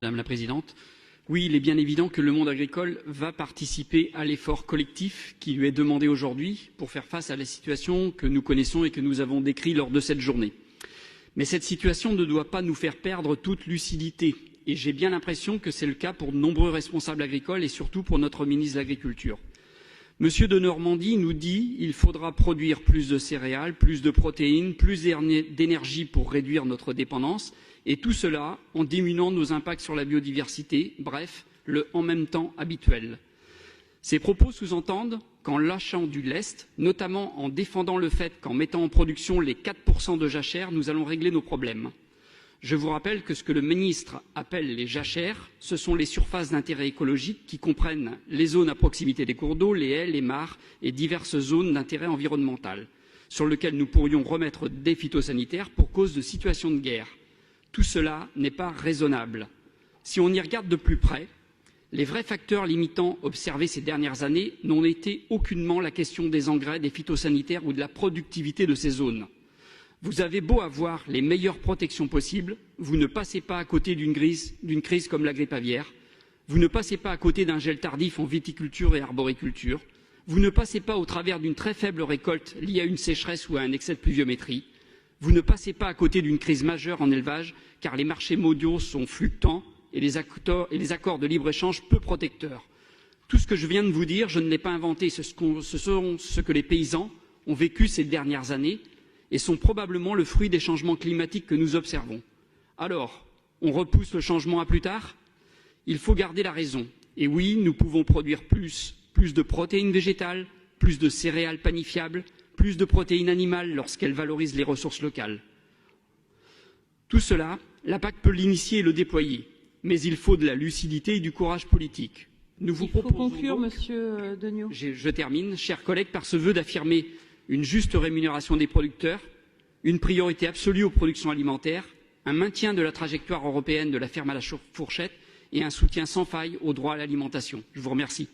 Madame la Présidente, oui, il est bien évident que le monde agricole va participer à l'effort collectif qui lui est demandé aujourd'hui pour faire face à la situation que nous connaissons et que nous avons décrite lors de cette journée. Mais cette situation ne doit pas nous faire perdre toute lucidité. Et j'ai bien l'impression que c'est le cas pour de nombreux responsables agricoles et surtout pour notre ministre de l'Agriculture. Monsieur de Normandie nous dit qu'il faudra produire plus de céréales, plus de protéines, plus d'énergie pour réduire notre dépendance, et tout cela en diminuant nos impacts sur la biodiversité, bref, le « en même temps » habituel. Ces propos sous-entendent qu'en lâchant du lest, notamment en défendant le fait qu'en mettant en production les 4% de jachères, nous allons régler nos problèmes. Je vous rappelle que ce que le ministre appelle les jachères, ce sont les surfaces d'intérêt écologique qui comprennent les zones à proximité des cours d'eau, les haies, les mares et diverses zones d'intérêt environnemental, sur lesquelles nous pourrions remettre des phytosanitaires pour cause de situation de guerre. Tout cela n'est pas raisonnable. Si on y regarde de plus près, les vrais facteurs limitants observés ces dernières années n'ont été aucunement la question des engrais, des phytosanitaires ou de la productivité de ces zones. Vous avez beau avoir les meilleures protections possibles, vous ne passez pas à côté d'une crise comme la grippe aviaire, vous ne passez pas à côté d'un gel tardif en viticulture et arboriculture, vous ne passez pas au travers d'une très faible récolte liée à une sécheresse ou à un excès de pluviométrie, vous ne passez pas à côté d'une crise majeure en élevage car les marchés mondiaux sont fluctuants et les accords de libre-échange peu protecteurs. Tout ce que je viens de vous dire, je ne l'ai pas inventé, ce sont ce que les paysans ont vécu ces dernières années et sont probablement le fruit des changements climatiques que nous observons. Alors, on repousse le changement à plus tard? Il faut garder la raison. Et oui, nous pouvons produire plus de protéines végétales, plus de céréales panifiables, plus de protéines animales lorsqu'elles valorisent les ressources locales. Tout cela, la PAC peut l'initier et le déployer, mais il faut de la lucidité et du courage politique. Nous vous proposons donc, conclure, Monsieur Degnaud. Je termine, chers collègues, par ce vœu d'affirmer une juste rémunération des producteurs, une priorité absolue aux productions alimentaires, un maintien de la trajectoire européenne de la ferme à la fourchette et un soutien sans faille au droit à l'alimentation. Je vous remercie.